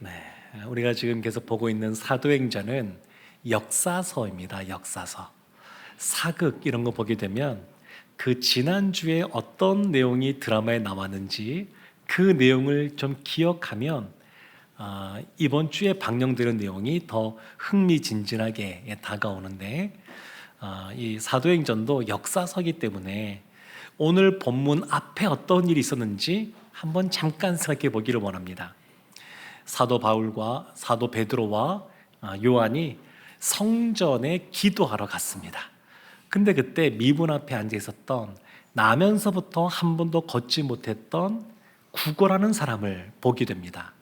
네, 우리가 지금 계속 보고 있는 사도행전은 역사서입니다. 역사서. 사극 이런 거 보게 되면 그 지난주에 어떤 내용이 드라마에 나왔는지 그 내용을 좀 기억하면 이번 주에 방영되는 내용이 더 흥미진진하게 다가오는데 이 사도행전도 역사서이기 때문에 오늘 본문 앞에 어떤 일이 있었는지 한번 잠깐 생각해 보기를 원합니다. 사도 바울과 사도 베드로와 요한이 성전에 기도하러 갔습니다. 근데 그때 미문 앞에 앉아 있었던 나면서부터 한 번도 걷지 못했던 구걸하는 사람을 보게 됩니다.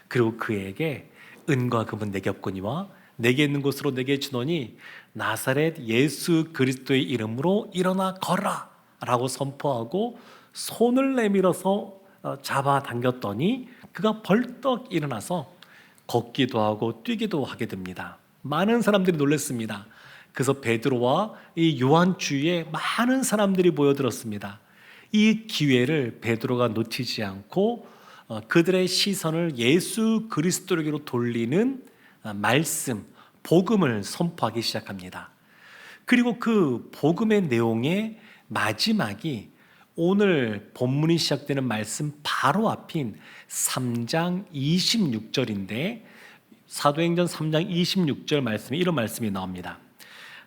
그리고 그에게 은과 금은 내게 없거니와 내게 있는 곳으로 내게 주노니 나사렛 예수 그리스도의 이름으로 일어나 걸어라 라고 선포하고 손을 내밀어서 잡아당겼더니 그가 벌떡 일어나서 걷기도 하고 뛰기도 하게 됩니다. 많은 사람들이 놀랐습니다. 그래서 베드로와 이 요한 주위에 많은 사람들이 모여들었습니다. 이 기회를 베드로가 놓치지 않고 그들의 시선을 예수 그리스도에게로 돌리는 말씀, 복음을 선포하기 시작합니다. 그리고 그 복음의 내용의 마지막이 오늘 본문이 시작되는 말씀 바로 앞인 3장 26절인데 사도행전 3장 26절 말씀에 이런 말씀이 나옵니다.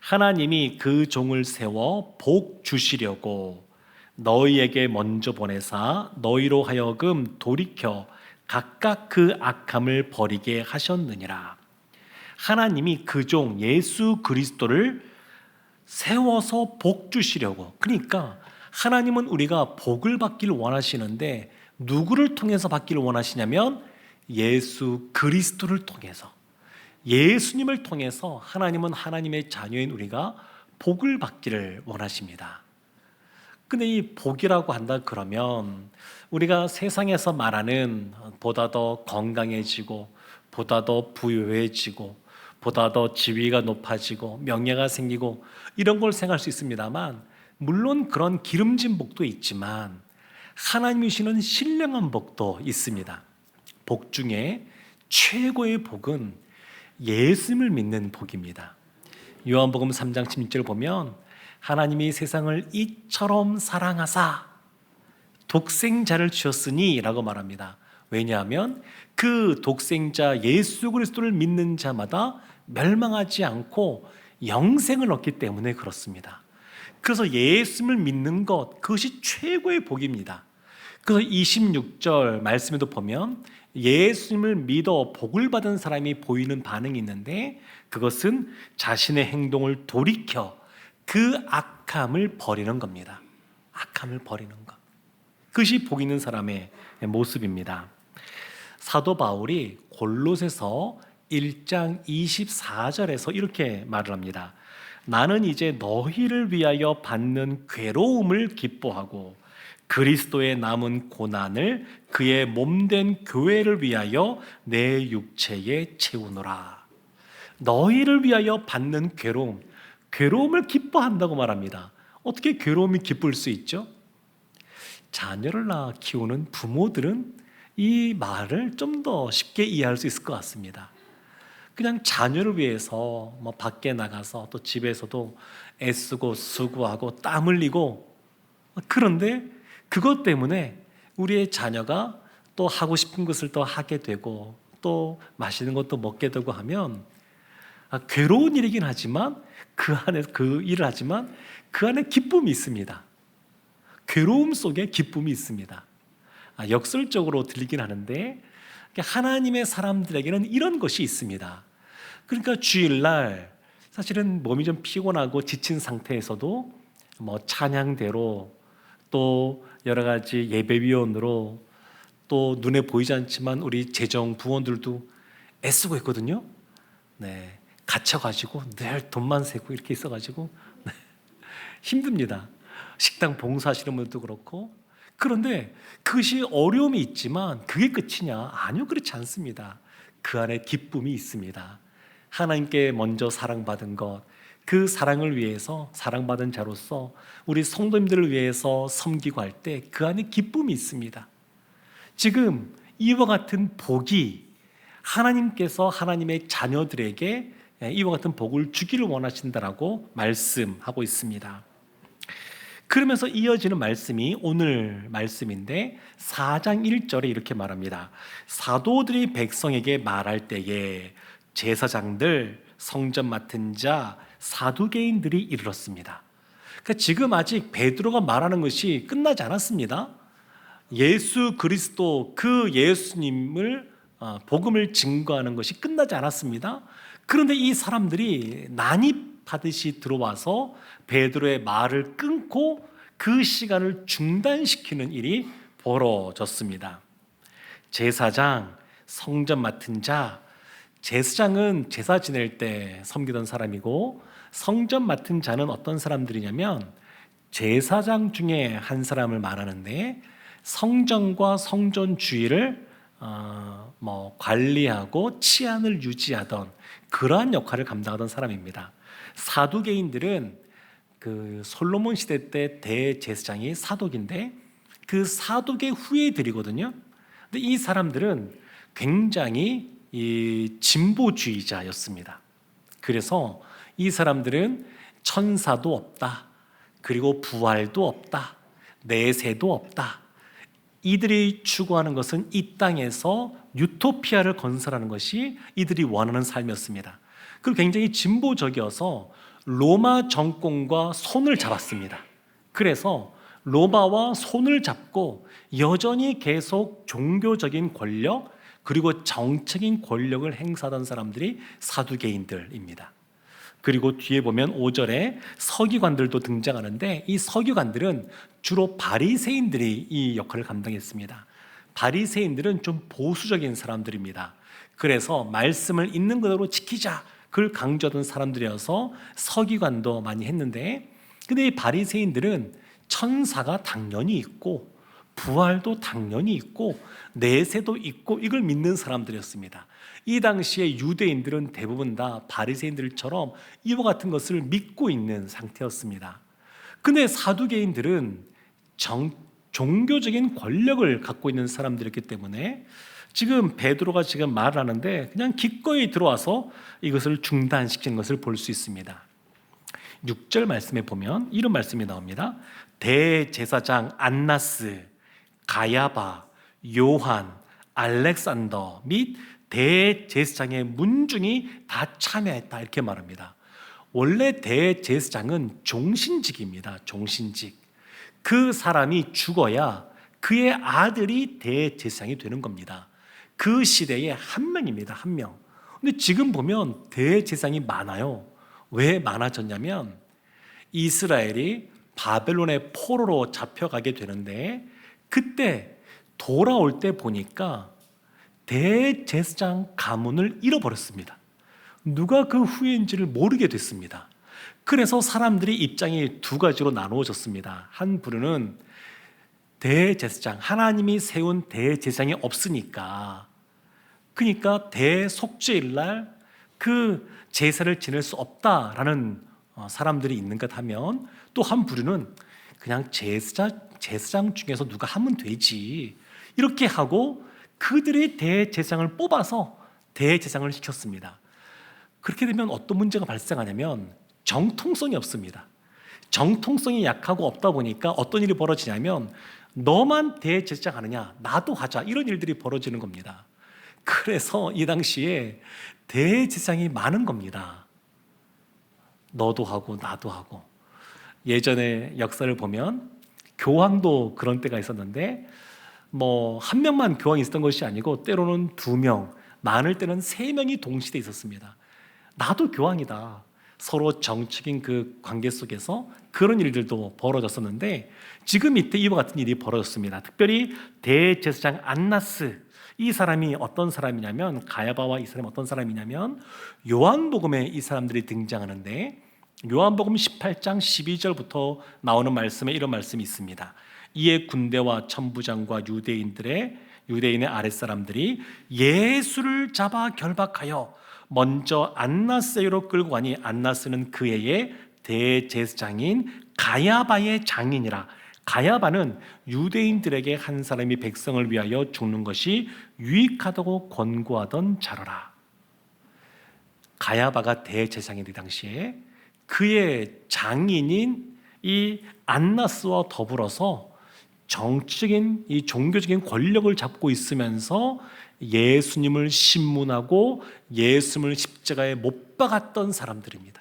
하나님이 그 종을 세워 복 주시려고 너희에게 먼저 보내사 너희로 하여금 돌이켜 각각 그 악함을 버리게 하셨느니라. 하나님이 그 종 예수 그리스도를 세워서 복 주시려고. 그러니까 하나님은 우리가 복을 받기를 원하시는데 누구를 통해서 받기를 원하시냐면 예수 그리스도를 통해서, 예수님을 통해서 하나님은 하나님의 자녀인 우리가 복을 받기를 원하십니다. 근데 이 복이라고 한다 그러면 우리가 세상에서 말하는 보다 더 건강해지고 보다 더 부유해지고 보다 더 지위가 높아지고 명예가 생기고 이런 걸 생각할 수 있습니다만, 물론 그런 기름진 복도 있지만 하나님이 주시는 신령한 복도 있습니다. 복 중에 최고의 복은 예수님을 믿는 복입니다. 요한복음 3장 16절 보면 하나님이 세상을 이처럼 사랑하사 독생자를 주셨으니 라고 말합니다. 왜냐하면 그 독생자 예수 그리스도를 믿는 자마다 멸망하지 않고 영생을 얻기 때문에 그렇습니다. 그래서 예수님을 믿는 것, 그것이 최고의 복입니다. 그래서 26절 말씀에도 보면 예수님을 믿어 복을 받은 사람이 보이는 반응이 있는데 그것은 자신의 행동을 돌이켜 그 악함을 버리는 겁니다. 악함을 버리는 것. 그것이 복 있는 사람의 모습입니다. 사도 바울이 골로새서 1장 24절에서 이렇게 말을 합니다. 나는 이제 너희를 위하여 받는 괴로움을 기뻐하고 그리스도의 남은 고난을 그의 몸된 교회를 위하여 내 육체에 채우노라. 너희를 위하여 받는 괴로움, 괴로움을 기뻐한다고 말합니다. 어떻게 괴로움이 기쁠 수 있죠? 자녀를 낳아 키우는 부모들은 이 말을 좀 더 쉽게 이해할 수 있을 것 같습니다. 그냥 자녀를 위해서 밖에 나가서 또 집에서도 애쓰고 수고하고 땀 흘리고, 그런데 그것 때문에 우리의 자녀가 또 하고 싶은 것을 또 하게 되고 또 맛있는 것도 먹게 되고 하면 괴로운 일이긴 하지만 그 안에 그 일을 하지만 그 안에 기쁨이 있습니다. 괴로움 속에 기쁨이 있습니다. 역설적으로 들리긴 하는데 하나님의 사람들에게는 이런 것이 있습니다. 그러니까 주일날 사실은 몸이 좀 피곤하고 지친 상태에서도 찬양대로 또 여러 가지 예배위원으로 또 눈에 보이지 않지만 우리 재정 부원들도 애쓰고 있거든요. 네, 갇혀가지고 늘 돈만 세고 이렇게 있어가지고 힘듭니다. 식당 봉사하시는 분들도 그렇고. 그런데 그것이 어려움이 있지만 그게 끝이냐? 아니요, 그렇지 않습니다. 그 안에 기쁨이 있습니다. 하나님께 먼저 사랑받은 것, 그 사랑을 위해서 사랑받은 자로서 우리 성도님들을 위해서 섬기고 할 때 그 안에 기쁨이 있습니다. 지금 이와 같은 복이 하나님께서 하나님의 자녀들에게 이와 같은 복을 주기를 원하신다라고 말씀하고 있습니다. 그러면서 이어지는 말씀이 오늘 말씀인데 4장 1절에 이렇게 말합니다. 사도들이 백성에게 말할 때에 제사장들, 성전 맡은 자, 사두개인들이 이르렀습니다. 그러니까 지금 아직 베드로가 말하는 것이 끝나지 않았습니다. 예수 그리스도 그 예수님을 복음을 증거하는 것이 끝나지 않았습니다. 그런데 이 사람들이 난입하듯이 들어와서 베드로의 말을 끊고 그 시간을 중단시키는 일이 벌어졌습니다. 제사장, 성전 맡은 자, 제사장은 제사 지낼 때 섬기던 사람이고 성전 맡은 자는 어떤 사람들이냐면 제사장 중에 한 사람을 말하는데 성전과 성전 주의를 관리하고 치안을 유지하던 그러한 역할을 감당하던 사람입니다. 사두개인들은 그 솔로몬 시대 때 대제사장이 사독인데 그 사독의 후예들이거든요. 근데 이 사람들은 굉장히 진보주의자였습니다. 그래서 이 사람들은 천사도 없다, 그리고 부활도 없다, 내세도 없다. 이들이 추구하는 것은 이 땅에서 유토피아를 건설하는 것이 이들이 원하는 삶이었습니다. 그리고 굉장히 진보적이어서 로마 정권과 손을 잡았습니다. 그래서 로마와 손을 잡고 여전히 계속 종교적인 권력 그리고 정책인 권력을 행사하던 사람들이 사두개인들입니다. 그리고 뒤에 보면 5절에 서기관들도 등장하는데 이 서기관들은 주로 바리새인들이 이 역할을 감당했습니다. 바리새인들은 좀 보수적인 사람들입니다. 그래서 말씀을 있는 그대로 지키자 그걸 강조하던 사람들이어서 서기관도 많이 했는데, 근데 이 바리새인들은 천사가 당연히 있고 부활도 당연히 있고 내세도 있고 이걸 믿는 사람들이었습니다. 이 당시에 유대인들은 대부분 다 바리새인들처럼 이와 같은 것을 믿고 있는 상태였습니다. 근데 사두개인들은 종교적인 권력을 갖고 있는 사람들이었기 때문에 지금 베드로가 지금 말하는데 그냥 기꺼이 들어와서 이것을 중단시키는 것을 볼 수 있습니다. 6절 말씀에 보면 이런 말씀이 나옵니다. 대제사장 안나스, 가야바, 요한, 알렉산더 및 대제사장의 문중이 다 참여했다 이렇게 말합니다. 원래 대제사장은 종신직입니다. 종신직. 그 사람이 죽어야 그의 아들이 대제사장이 되는 겁니다. 그 시대에 한 명입니다. 한 명. 근데 지금 보면 대제사장이 많아요. 왜 많아졌냐면 이스라엘이 바벨론의 포로로 잡혀가게 되는데 그때 돌아올 때 보니까 대제사장 가문을 잃어버렸습니다. 누가 그 후예인지를 모르게 됐습니다. 그래서 사람들이 입장이 두 가지로 나누어졌습니다. 한 부류는 대제사장, 하나님이 세운 대제사장이 없으니까 그러니까 대속죄일 날 그 제사를 지낼 수 없다라는 사람들이 있는가 하면, 또 한 부류는 그냥 제사장 중에서 누가 하면 되지 이렇게 하고 그들이 대제사장을 뽑아서 대제사장을 시켰습니다. 그렇게 되면 어떤 문제가 발생하냐면 정통성이 없습니다. 정통성이 약하고 없다 보니까 어떤 일이 벌어지냐면 너만 대제사장 하느냐 나도 하자 이런 일들이 벌어지는 겁니다. 그래서 이 당시에 대제사장이 많은 겁니다. 너도 하고 나도 하고. 예전에 역사를 보면 교황도 그런 때가 있었는데 한 명만 교황이 있었던 것이 아니고 때로는 2명, 많을 때는 3명이 동시에 있었습니다. 나도 교황이다. 서로 정치적인 그 관계 속에서 그런 일들도 벌어졌었는데 지금 이때 이와 같은 일이 벌어졌습니다. 특별히 대제사장 안나스, 이 사람이 어떤 사람이냐면 가야바와 이 사람이 어떤 사람이냐면 요한복음에 이 사람들이 등장하는데 요한복음 18장 12절부터 나오는 말씀에 이런 말씀이 있습니다. 이에 군대와 천부장과 유대인의 아랫사람들이 예수를 잡아 결박하여 먼저 안나스에로 끌고 가니 안나스는 그 해의 대제사장인 가야바의 장인이라. 가야바는 유대인들에게 한 사람이 백성을 위하여 죽는 것이 유익하다고 권고하던 자로라. 가야바가 대제사장이 당시에 그의 장인인 이 안나스와 더불어서 정치적인 이 종교적인 권력을 잡고 있으면서 예수님을 신문하고 예수님을 십자가에 못 박았던 사람들입니다.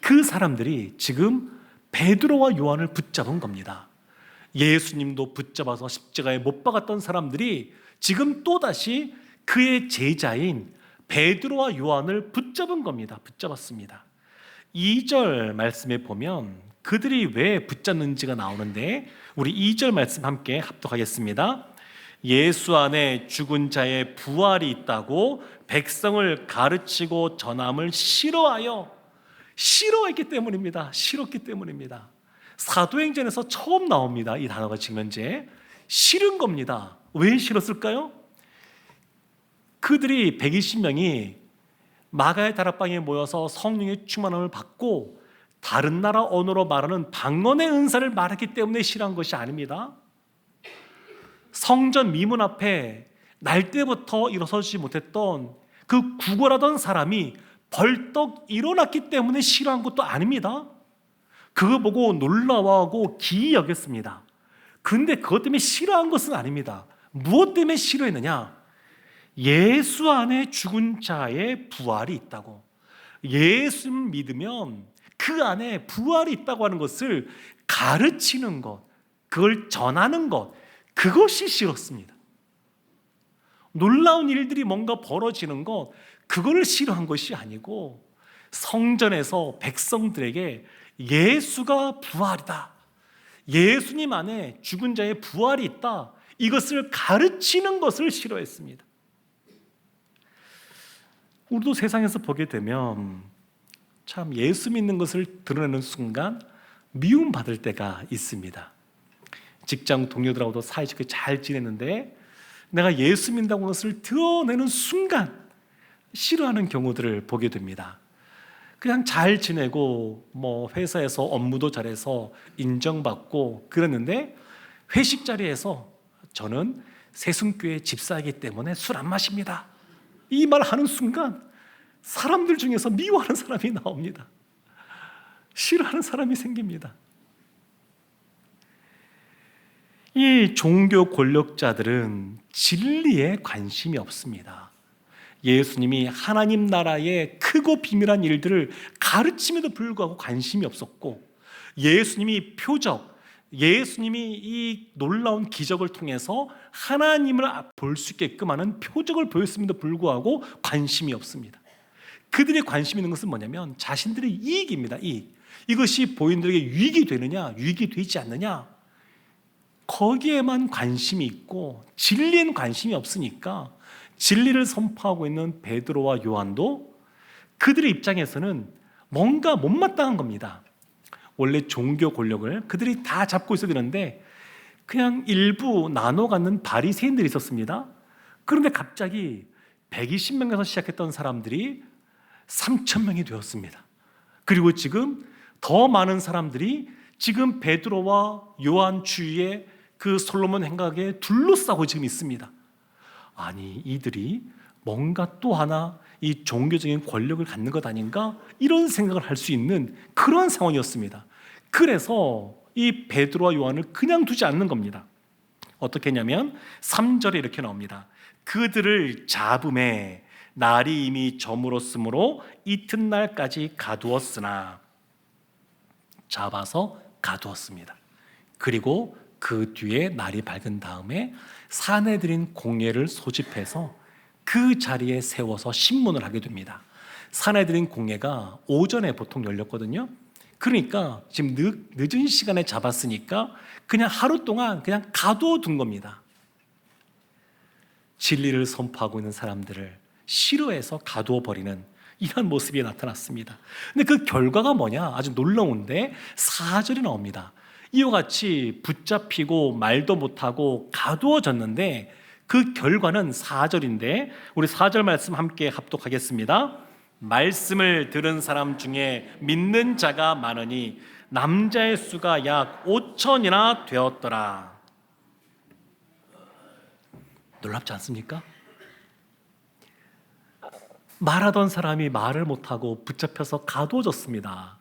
그 사람들이 지금 베드로와 요한을 붙잡은 겁니다. 예수님도 붙잡아서 십자가에 못 박았던 사람들이 지금 또다시 그의 제자인 베드로와 요한을 붙잡은 겁니다. 붙잡았습니다. 2절 말씀에 보면 그들이 왜 붙잡는지가 나오는데 우리 2절 말씀 함께 합독하겠습니다. 예수 안에 죽은 자의 부활이 있다고 백성을 가르치고 전함을 싫어했기 때문입니다. 싫었기 때문입니다. 사도행전에서 처음 나옵니다. 이 단어가 지금 현재 싫은 겁니다. 왜 싫었을까요? 그들이 120명이 마가의 다락방에 모여서 성령의 충만함을 받고 다른 나라 언어로 말하는 방언의 은사를 말했기 때문에 싫어한 것이 아닙니다. 성전 미문 앞에 날 때부터 일어서지 못했던 그 구걸하던 사람이 벌떡 일어났기 때문에 싫어한 것도 아닙니다. 그거 보고 놀라워하고 기이 여겼습니다. 근데 그것 때문에 싫어한 것은 아닙니다. 무엇 때문에 싫어했느냐? 예수 안에 죽은 자의 부활이 있다고. 예수 믿으면 그 안에 부활이 있다고 하는 것을 가르치는 것, 그걸 전하는 것, 그것이 싫었습니다. 놀라운 일들이 뭔가 벌어지는 것, 그걸 싫어한 것이 아니고 성전에서 백성들에게 예수가 부활이다, 예수님 안에 죽은 자의 부활이 있다, 이것을 가르치는 것을 싫어했습니다. 우리도 세상에서 보게 되면 참 예수 믿는 것을 드러내는 순간 미움받을 때가 있습니다. 직장 동료들하고도 사이좋게 잘 지내는데 내가 예수 믿는다고 하는 것을 드러내는 순간 싫어하는 경우들을 보게 됩니다. 그냥 잘 지내고 회사에서 업무도 잘해서 인정받고 그랬는데 회식 자리에서 저는 새순교회 집사이기 때문에 술 안 마십니다, 이 말 하는 순간 사람들 중에서 미워하는 사람이 나옵니다. 싫어하는 사람이 생깁니다. 이 종교 권력자들은 진리에 관심이 없습니다. 예수님이 하나님 나라의 크고 비밀한 일들을 가르침에도 불구하고 관심이 없었고, 예수님이 예수님이 이 놀라운 기적을 통해서 하나님을 볼 수 있게끔 하는 표적을 보였음에도 불구하고 관심이 없습니다. 그들의 관심 있는 것은 뭐냐면 자신들의 이익입니다. 이것이 보인들에게 유익이 되느냐, 유익이 되지 않느냐, 거기에만 관심이 있고 진리에는 관심이 없으니까 진리를 선포하고 있는 베드로와 요한도 그들의 입장에서는 뭔가 못마땅한 겁니다. 원래 종교 권력을 그들이 다 잡고 있어야 되는데 그냥 일부 나눠 갖는 바리새인들이 있었습니다. 그런데 갑자기 120명에서 시작했던 사람들이 3,000명이 되었습니다. 그리고 지금 더 많은 사람들이 지금 베드로와 요한 주위에 그 솔로몬 행각에 둘러싸고 지금 있습니다. 아니, 이들이 뭔가 또 하나 이 종교적인 권력을 갖는 것 아닌가, 이런 생각을 할 수 있는 그런 상황이었습니다. 그래서 이 베드로와 요한을 그냥 두지 않는 겁니다. 어떻게 했냐면 3절에 이렇게 나옵니다. 그들을 잡음에 날이 이미 저물었으므로 이튿날까지 가두었으나, 잡아서 가두었습니다. 그리고 그 뒤에 날이 밝은 다음에 사내들인 공회를 소집해서 그 자리에 세워서 신문을 하게 됩니다. 사내들인 공회가 오전에 보통 열렸거든요. 그러니까 지금 늦은 시간에 잡았으니까 그냥 하루 동안 그냥 가두어 둔 겁니다. 진리를 선포하고 있는 사람들을 싫어해서 가두어 버리는 이런 모습이 나타났습니다. 근데 그 결과가 뭐냐? 아주 놀라운데 4절이 나옵니다. 이와 같이 붙잡히고 말도 못하고 가두어졌는데 그 결과는 4절인데 우리 4절 말씀 함께 합독하겠습니다. 말씀을 들은 사람 중에 믿는 자가 많으니 남자의 수가 약 5천이나 되었더라. 놀랍지 않습니까? 말하던 사람이 말을 못하고 붙잡혀서 가두어졌습니다.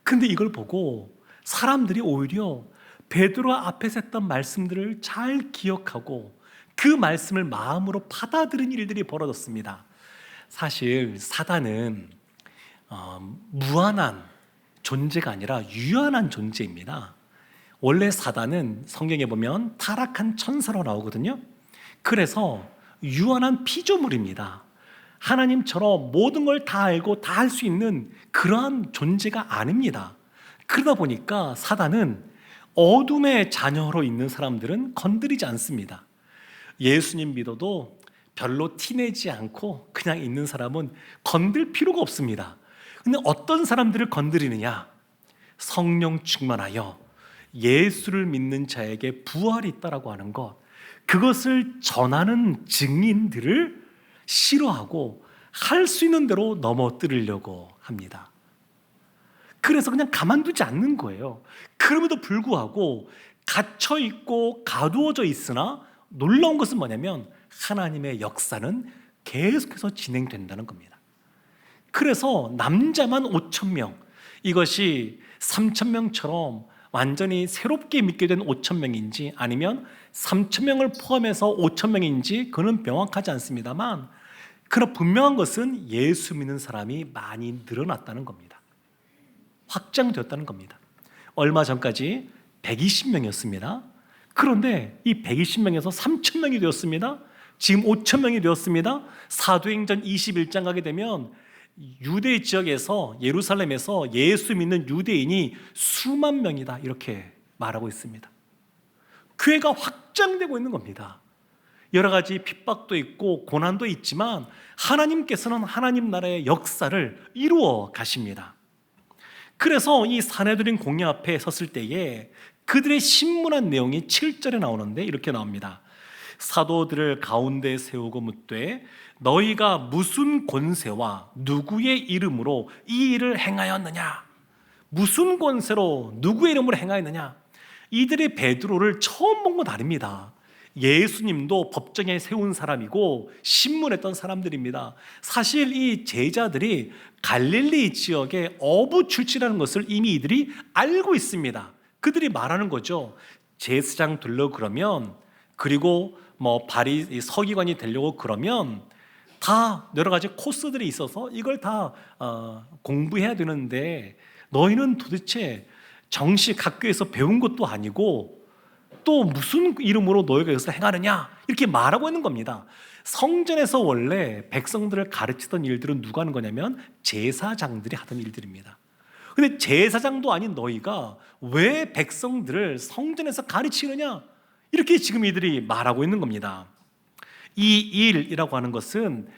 근데 이걸 보고 사람들이 오히려 베드로 앞에서 했던 말씀들을 잘 기억하고 그 말씀을 마음으로 받아들인 일들이 벌어졌습니다. 사실 사단은 무한한 존재가 아니라 유한한 존재입니다. 원래 사단은 성경에 보면 타락한 천사로 나오거든요. 그래서 유한한 피조물입니다. 하나님처럼 모든 걸 다 알고 다 할 수 있는 그러한 존재가 아닙니다. 그러다 보니까 사단은 어둠의 자녀로 있는 사람들은 건드리지 않습니다. 예수님 믿어도 별로 티내지 않고 그냥 있는 사람은 건들 필요가 없습니다. 근데 어떤 사람들을 건드리느냐? 성령 충만하여 예수를 믿는 자에게 부활이 있다라고 하는 것, 그것을 전하는 증인들을 싫어하고 할 수 있는 대로 넘어뜨리려고 합니다. 그래서 그냥 가만두지 않는 거예요. 그럼에도 불구하고 갇혀 있고 가두어져 있으나 놀라운 것은 뭐냐면 하나님의 역사는 계속해서 진행된다는 겁니다. 그래서 남자만 5천 명, 이것이 3천 명처럼 완전히 새롭게 믿게 된 5천 명인지 아니면 3천 명을 포함해서 5천 명인지 그는 명확하지 않습니다만, 그러나 분명한 것은 예수 믿는 사람이 많이 늘어났다는 겁니다. 확장되었다는 겁니다. 얼마 전까지 120명이었습니다. 그런데 이 120명에서 3천 명이 되었습니다. 지금 5천 명이 되었습니다. 사도행전 21장 가게 되면 유대 지역에서, 예루살렘에서 예수 믿는 유대인이 수만 명이다 이렇게 말하고 있습니다. 교회가 확장되고 있는 겁니다. 여러 가지 핍박도 있고 고난도 있지만 하나님께서는 하나님 나라의 역사를 이루어 가십니다. 그래서 이 산헤드린 공회 앞에 섰을 때에 그들의 신문한 내용이 7절에 나오는데 이렇게 나옵니다. 사도들을 가운데 세우고 묻되 너희가 무슨 권세와 누구의 이름으로 이 일을 행하였느냐? 무슨 권세로 누구의 이름으로 행하였느냐? 이들이 베드로를 처음 본 건 아닙니다. 예수님도 법정에 세운 사람이고 신문했던 사람들입니다. 사실 이 제자들이 갈릴리 지역의 어부 출신이라는 것을 이미 이들이 알고 있습니다. 그들이 말하는 거죠. 제사장 되려고 그러면, 그리고 바리 서기관이 되려고 그러면 다 여러 가지 코스들이 있어서 이걸 다 공부해야 되는데 너희는 도대체 정식 학교에서 배운 것도 아니고 또 무슨 이름으로 너희가 여기서 행하느냐 이렇게 말하고 있는 겁니다. 성전에서 원래 백성들을 가르치던 일들은 누가 하는 거냐면 제사장들이 하던 일들입니다. 근데 제사장도 아닌 너희가 왜 백성들을 성전에서 가르치느냐 이렇게 지금 이들이 말하고 있는 겁니다. 이 일이라고 하는 것은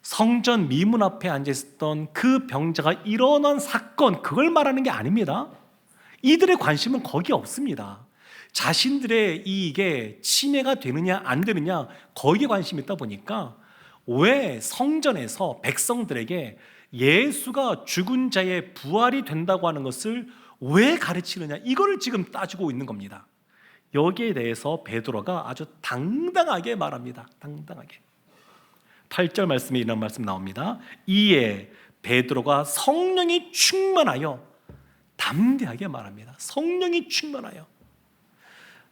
성전 미문 앞에 앉아있었던 그 병자가 일어난 사건, 그걸 말하는 게 아닙니다. 이들의 관심은 거기에 없습니다. 자신들의 이익에 침해가 되느냐 안 되느냐 거기에 관심이 있다 보니까 왜 성전에서 백성들에게 예수가 죽은 자의 부활이 된다고 하는 것을 왜 가르치느냐, 이거를 지금 따지고 있는 겁니다. 여기에 대해서 베드로가 아주 당당하게 말합니다. 당당하게. 8절 말씀에 이런 말씀 나옵니다. 이에 베드로가 성령이 충만하여 담대하게 말합니다. 성령이 충만하여.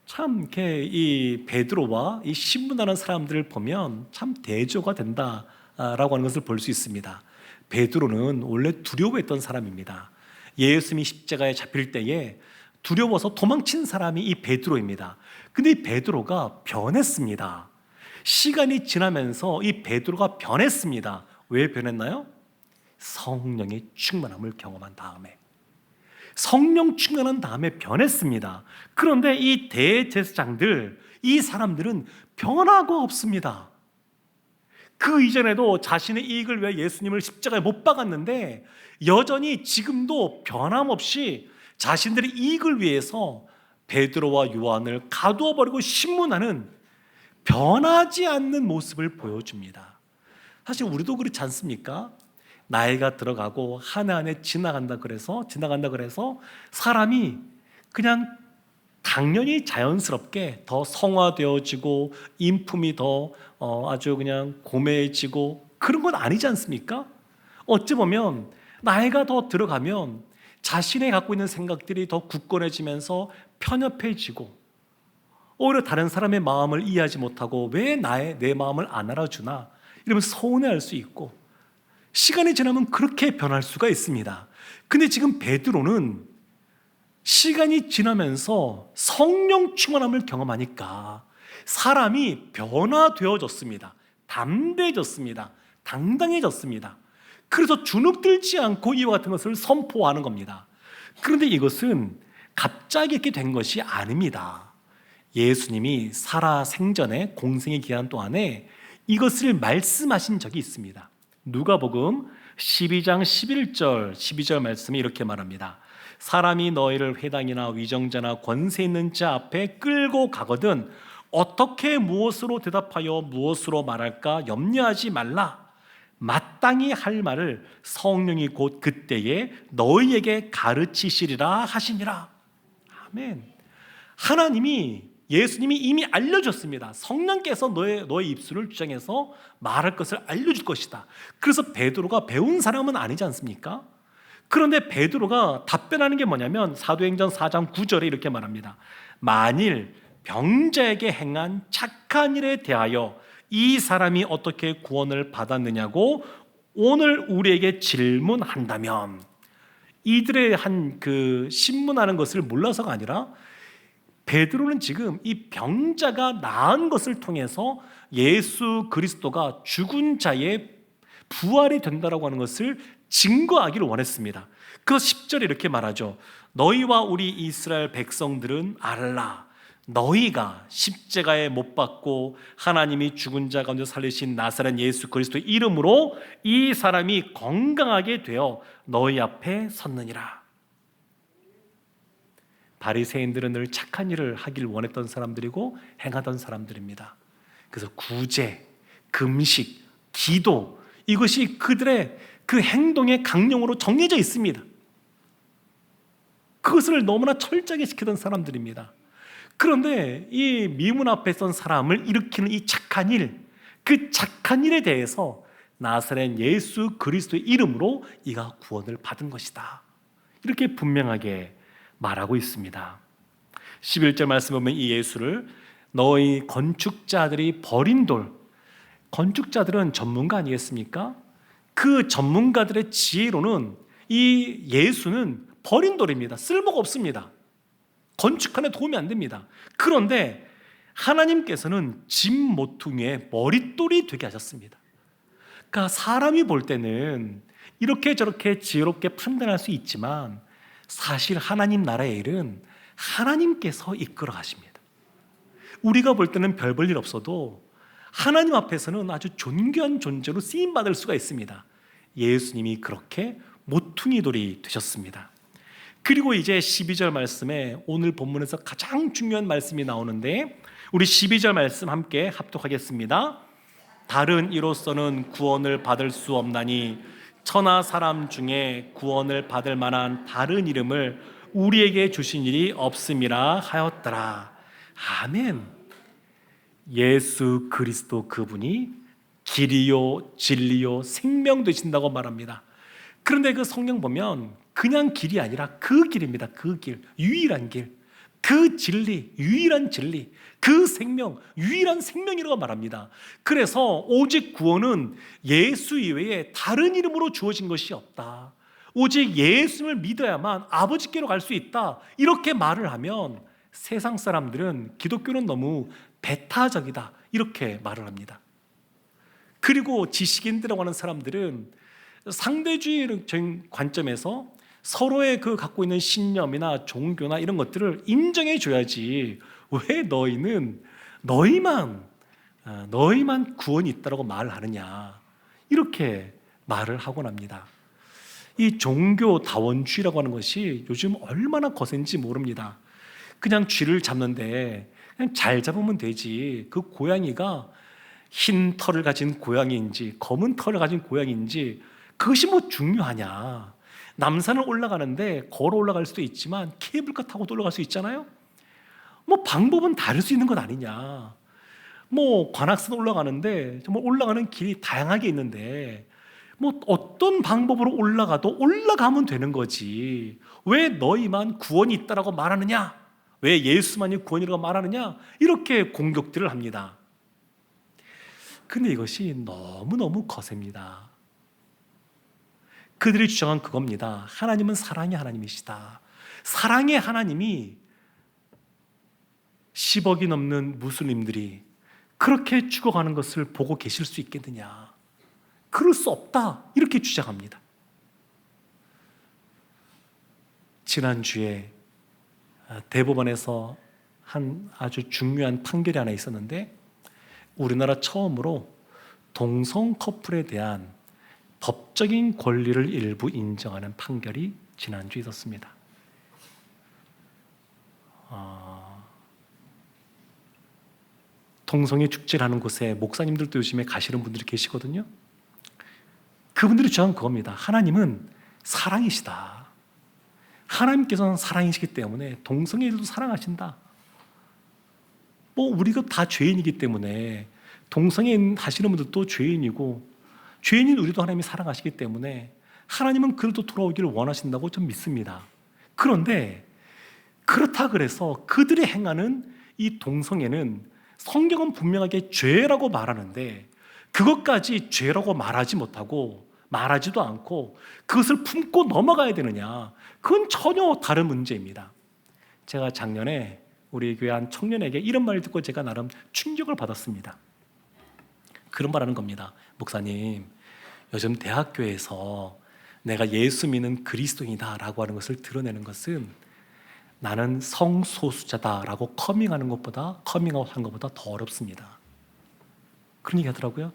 참 이렇게 이 베드로와 이 신문하는 사람들을 보면 참 대조가 된다라고 하는 것을 볼 수 있습니다. 베드로는 원래 두려워했던 사람입니다. 예수님이 십자가에 잡힐 때에 두려워서 도망친 사람이 이 베드로입니다. 근데 이 베드로가 변했습니다. 시간이 지나면서 이 베드로가 변했습니다. 왜 변했나요? 성령의 충만함을 경험한 다음에, 성령 충만한 다음에 변했습니다. 그런데 이 대제사장들, 이 사람들은 변화가 없습니다. 그 이전에도 자신의 이익을 위해 예수님을 십자가에 못 박았는데 여전히 지금도 변함없이 자신들의 이익을 위해서 베드로와 요한을 가두어 버리고 신문하는 변하지 않는 모습을 보여줍니다. 사실 우리도 그렇지 않습니까? 나이가 들어가고 한 해 한 해 지나간다 그래서 사람이 그냥 당연히 자연스럽게 더 성화되어지고 인품이 더 아주 그냥 고매해지고 그런 건 아니지 않습니까? 어찌 보면 나이가 더 들어가면 자신이 갖고 있는 생각들이 더 굳건해지면서 편협해지고 오히려 다른 사람의 마음을 이해하지 못하고 왜 내 마음을 안 알아주나 이러면서 서운해할 수 있고 시간이 지나면 그렇게 변할 수가 있습니다. 근데 지금 베드로는 시간이 지나면서 성령 충만함을 경험하니까 사람이 변화되어졌습니다. 담대해졌습니다. 당당해졌습니다. 그래서 주눅들지 않고 이와 같은 것을 선포하는 겁니다. 그런데 이것은 갑자기 이렇게 된 것이 아닙니다. 예수님이 살아 생전에 공생의 기간 동안에 이것을 말씀하신 적이 있습니다. 누가복음 12장 12절 말씀이 이렇게 말합니다. 사람이 너희를 회당이나 위정자나 권세 있는 자 앞에 끌고 가거든 어떻게 무엇으로 대답하여 무엇으로 말할까 염려하지 말라. 마땅히 할 말을 성령이 곧 그때에 너희에게 가르치시리라 하시니라. 아멘. 하나님이 예수님이 이미 알려줬습니다. 성령께서 너의 입술을 주장해서 말할 것을 알려줄 것이다. 그래서 베드로가 배운 사람은 아니지 않습니까? 그런데 베드로가 답변하는 게 뭐냐면 사도행전 4장 9절에 이렇게 말합니다. 만일 병자에게 행한 착한 일에 대하여 이 사람이 어떻게 구원을 받았느냐고 오늘 우리에게 질문한다면, 이들의 한 그 신문하는 것을 몰라서가 아니라 베드로는 지금 이 병자가 나은 것을 통해서 예수 그리스도가 죽은 자의 부활이 된다라고 하는 것을 증거하기를 원했습니다. 그 10절에 이렇게 말하죠. 너희와 우리 이스라엘 백성들은 알라. 너희가 십자가에 못 박고 하나님이 죽은 자 가운데 살리신 나사렛 예수 그리스도 이름으로 이 사람이 건강하게 되어 너희 앞에 섰느니라. 바리새인들은 늘 착한 일을 하길 원했던 사람들이고 행하던 사람들입니다. 그래서 구제, 금식, 기도 이것이 그들의 그 행동의 강령으로 정해져 있습니다. 그것을 너무나 철저하게 지키던 사람들입니다. 그런데 이 미문 앞에 선 사람을 일으키는 이 착한 일, 그 착한 일에 대해서 나사렛 예수 그리스도의 이름으로 이가 구원을 받은 것이다. 이렇게 분명하게 말하고 있습니다. 11절 말씀 보면 이 예수를 너희 건축자들이 버린 돌, 건축자들은 전문가 아니겠습니까? 그 전문가들의 지혜로는 이 예수는 버린 돌입니다. 쓸모가 없습니다. 건축하는 데 도움이 안 됩니다. 그런데 하나님께서는 집 모퉁이의 머릿돌이 되게 하셨습니다. 그러니까 사람이 볼 때는 이렇게 저렇게 지혜롭게 판단할 수 있지만 사실 하나님 나라의 일은 하나님께서 이끌어 가십니다. 우리가 볼 때는 별 볼 일 없어도 하나님 앞에서는 아주 존귀한 존재로 쓰임받을 수가 있습니다. 예수님이 그렇게 모퉁이 돌이 되셨습니다. 그리고 이제 12절 말씀에 오늘 본문에서 가장 중요한 말씀이 나오는데 우리 12절 말씀 함께 합독하겠습니다. 다른 이로서는 구원을 받을 수 없나니 천하 사람 중에 구원을 받을 만한 다른 이름을 우리에게 주신 일이 없음이라 하였더라. 아멘. 예수 그리스도 그분이 길이요 진리요 생명 되신다고 말합니다. 그런데 그 성경 보면 그냥 길이 아니라 그 길입니다. 그 길, 유일한 길, 그 진리, 유일한 진리, 그 생명, 유일한 생명이라고 말합니다. 그래서 오직 구원은 예수 이외에 다른 이름으로 주어진 것이 없다. 오직 예수를 믿어야만 아버지께로 갈 수 있다. 이렇게 말을 하면 세상 사람들은 기독교는 너무 배타적이다. 이렇게 말을 합니다. 그리고 지식인들이라고 하는 사람들은 상대주의적인 관점에서 서로의 그 갖고 있는 신념이나 종교나 이런 것들을 인정해 줘야지 왜 너희만 구원이 있다고 말을 하느냐 이렇게 말을 하곤 합니다. 이 종교 다원주의라고 하는 것이 요즘 얼마나 거센지 모릅니다. 그냥 쥐를 잡는데 그냥 잘 잡으면 되지 그 고양이가 흰 털을 가진 고양이인지 검은 털을 가진 고양이인지 그것이 뭐 중요하냐? 남산을 올라가는데 걸어 올라갈 수도 있지만 케이블카 타고도 올라갈 수 있잖아요. 뭐 방법은 다를 수 있는 것 아니냐? 뭐 관악산 올라가는데 정말 올라가는 길이 다양하게 있는데 뭐 어떤 방법으로 올라가도 올라가면 되는 거지. 왜 너희만 구원이 있다라고 말하느냐? 왜 예수만이 구원이라고 말하느냐? 이렇게 공격들을 합니다. 근데 이것이 너무너무 거셉니다. 그들이 주장한 그겁니다. 하나님은 사랑의 하나님이시다. 사랑의 하나님이 10억이 넘는 무슬림들이 그렇게 죽어가는 것을 보고 계실 수 있겠느냐? 그럴 수 없다. 이렇게 주장합니다. 지난주에 대법원에서 한 아주 중요한 판결이 하나 있었는데 우리나라 처음으로 동성 커플에 대한 법적인 권리를 일부 인정하는 판결이 지난주에 있었습니다. 동성애 축제를 하는 곳에 목사님들도 요즘에 가시는 분들이 계시거든요. 그분들이 주장한 그겁니다. 하나님은 사랑이시다. 하나님께서는 사랑이시기 때문에 동성애들도 사랑하신다. 뭐 우리가 다 죄인이기 때문에 동성애 하시는 분들도 죄인이고 죄인인 우리도 하나님이 사랑하시기 때문에 하나님은 그들도 돌아오기를 원하신다고 좀 믿습니다. 그런데 그렇다 그래서 그들이 행하는 이 동성애는 성경은 분명하게 죄라고 말하는데 그것까지 죄라고 말하지 못하고 말하지도 않고 그것을 품고 넘어가야 되느냐? 그건 전혀 다른 문제입니다. 제가 작년에 우리 교회 한 청년에게 이런 말을 듣고 제가 나름 충격을 받았습니다. 그런 말 하는 겁니다. 목사님, 요즘 대학교에서 내가 예수 믿는 그리스도인이다라고 하는 것을 드러내는 것은 나는 성소수자다라고 커밍아웃한 것보다 더 어렵습니다. 그런 얘기 하더라고요.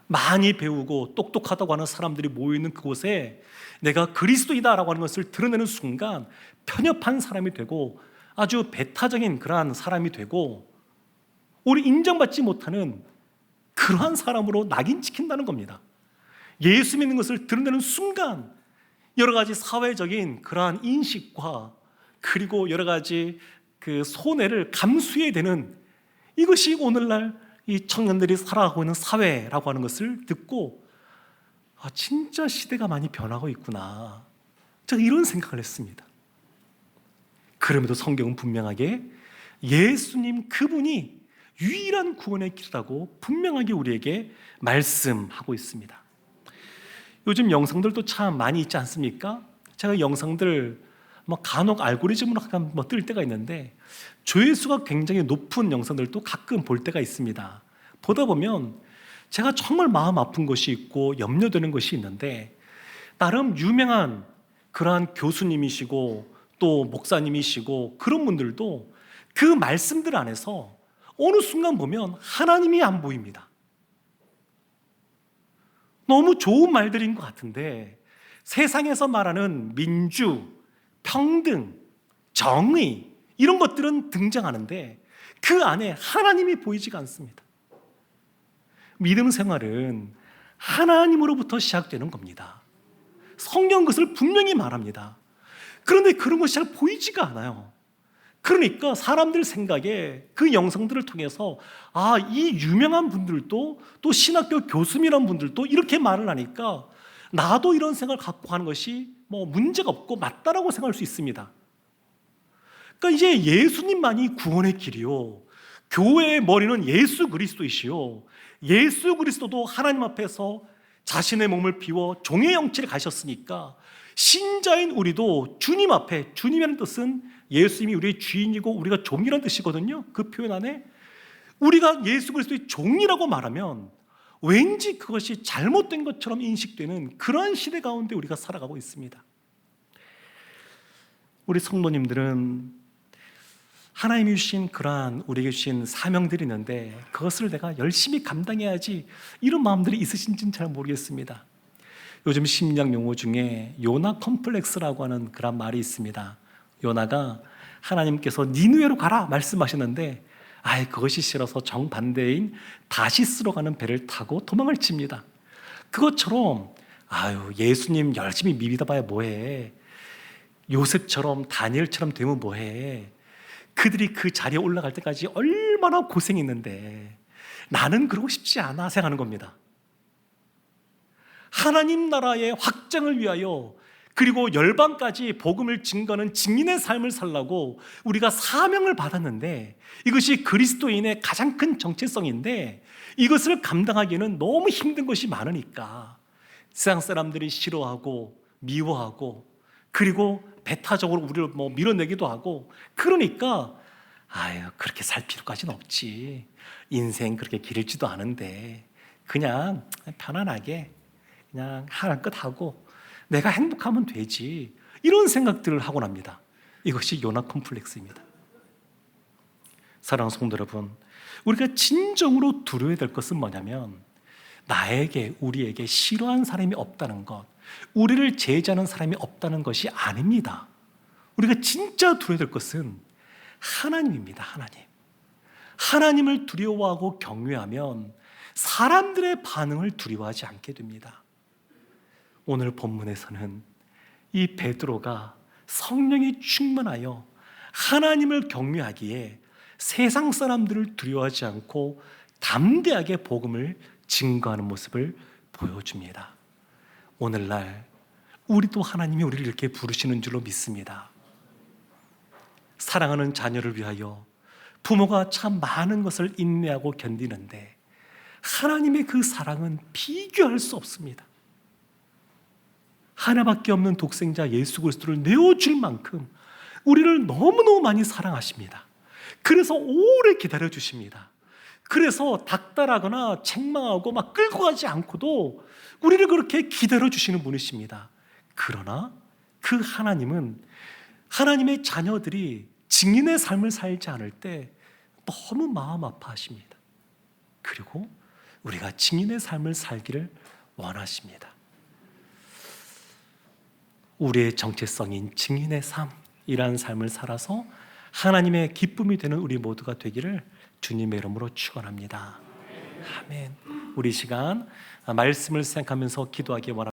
많이 배우고 똑똑하다고 하는 사람들이 모여있는 그곳에 내가 그리스도이다라고 하는 것을 드러내는 순간 편협한 사람이 되고 아주 배타적인 그러한 사람이 되고 우리 인정받지 못하는 그러한 사람으로 낙인 찍힌다는 겁니다. 예수 믿는 것을 드러내는 순간 여러 가지 사회적인 그러한 인식과 그리고 여러 가지 그 손해를 감수해야 되는 이것이 오늘날 이 청년들이 살아가고 있는 사회라고 하는 것을 듣고 진짜 시대가 많이 변하고 있구나. 제가 이런 생각을 했습니다. 그럼에도 성경은 분명하게 예수님 그분이 유일한 구원의 길이라고 분명하게 우리에게 말씀하고 있습니다. 요즘 영상들도 참 많이 있지 않습니까? 제가 영상들 간혹 알고리즘으로 뜰 때가 있는데 조회수가 굉장히 높은 영상들도 가끔 볼 때가 있습니다. 보다 보면 제가 정말 마음 아픈 것이 있고 염려되는 것이 있는데 나름 유명한 그러한 교수님이시고 또 목사님이시고 그런 분들도 그 말씀들 안에서 어느 순간 보면 하나님이 안 보입니다. 너무 좋은 말들인 것 같은데 세상에서 말하는 민주, 평등, 정의 이런 것들은 등장하는데 그 안에 하나님이 보이지가 않습니다. 믿음 생활은 하나님으로부터 시작되는 겁니다. 성경 그것을 분명히 말합니다. 그런데 그런 것이 잘 보이지가 않아요. 그러니까 사람들 생각에 그 영상들을 통해서 이 유명한 분들도 또 신학교 교수님이란 분들도 이렇게 말을 하니까 나도 이런 생각을 갖고 하는 것이 문제가 없고 맞다라고 생각할 수 있습니다. 그러니까 이제 예수님만이 구원의 길이요, 교회의 머리는 예수 그리스도이시요, 예수 그리스도도 하나님 앞에서 자신의 몸을 비워 종의 형체를 가셨으니까 신자인 우리도 주님 앞에, 주님이라는 뜻은 예수님이 우리의 주인이고 우리가 종이라는 뜻이거든요. 그 표현 안에 우리가 예수 그리스도의 종이라고 말하면 왠지 그것이 잘못된 것처럼 인식되는 그러한 시대 가운데 우리가 살아가고 있습니다. 우리 성도님들은 하나님이 주신 그러한 우리에게 주신 사명들이 있는데 그것을 내가 열심히 감당해야지 이런 마음들이 있으신지는 잘 모르겠습니다. 요즘 심리학 용어 중에 요나 컴플렉스라고 하는 그런 말이 있습니다. 요나가 하나님께서 니느웨로 가라 말씀하셨는데 그것이 싫어서 정반대인 다시스로 가는 배를 타고 도망을 칩니다. 그것처럼 아유, 예수님 열심히 믿어봐야 뭐해. 요셉처럼 다니엘처럼 되면 뭐해. 그들이 그 자리에 올라갈 때까지 얼마나 고생했는데 나는 그러고 싶지 않아 생각하는 겁니다. 하나님 나라의 확장을 위하여 그리고 열방까지 복음을 증거하는 증인의 삶을 살라고 우리가 사명을 받았는데 이것이 그리스도인의 가장 큰 정체성인데 이것을 감당하기에는 너무 힘든 것이 많으니까 세상 사람들이 싫어하고 미워하고 그리고 배타적으로 우리를 밀어내기도 하고 그러니까 아유 그렇게 살 필요까지는 없지. 인생 그렇게 길지도 않은데 그냥 편안하게 그냥 하나 끝 하고 내가 행복하면 되지. 이런 생각들을 하곤 합니다. 이것이 요나 컴플렉스입니다. 사랑하는 성도 여러분, 우리가 진정으로 두려워야 될 것은 뭐냐면 나에게 우리에게 싫어하는 사람이 없다는 것, 우리를 제지하는 사람이 없다는 것이 아닙니다. 우리가 진짜 두려워야 될 것은 하나님입니다. 하나님. 하나님을 두려워하고 경외하면 사람들의 반응을 두려워하지 않게 됩니다. 오늘 본문에서는 이 베드로가 성령이 충만하여 하나님을 경외하기에 세상 사람들을 두려워하지 않고 담대하게 복음을 증거하는 모습을 보여줍니다. 오늘날 우리도 하나님이 우리를 이렇게 부르시는 줄로 믿습니다. 사랑하는 자녀를 위하여 부모가 참 많은 것을 인내하고 견디는데 하나님의 그 사랑은 비교할 수 없습니다. 하나밖에 없는 독생자 예수 그리스도를 내어줄 만큼 우리를 너무너무 많이 사랑하십니다. 그래서 오래 기다려주십니다. 그래서 닥달하거나 책망하고 막 끌고 가지 않고도 우리를 그렇게 기다려주시는 분이십니다. 그러나 그 하나님은 하나님의 자녀들이 증인의 삶을 살지 않을 때 너무 마음 아파하십니다. 그리고 우리가 증인의 삶을 살기를 원하십니다. 우리의 정체성인 증인의 삶이라는 삶을 살아서 하나님의 기쁨이 되는 우리 모두가 되기를 주님의 이름으로 축원합니다. 아멘. 우리 시간 말씀을 생각하면서 기도하기 원합니다.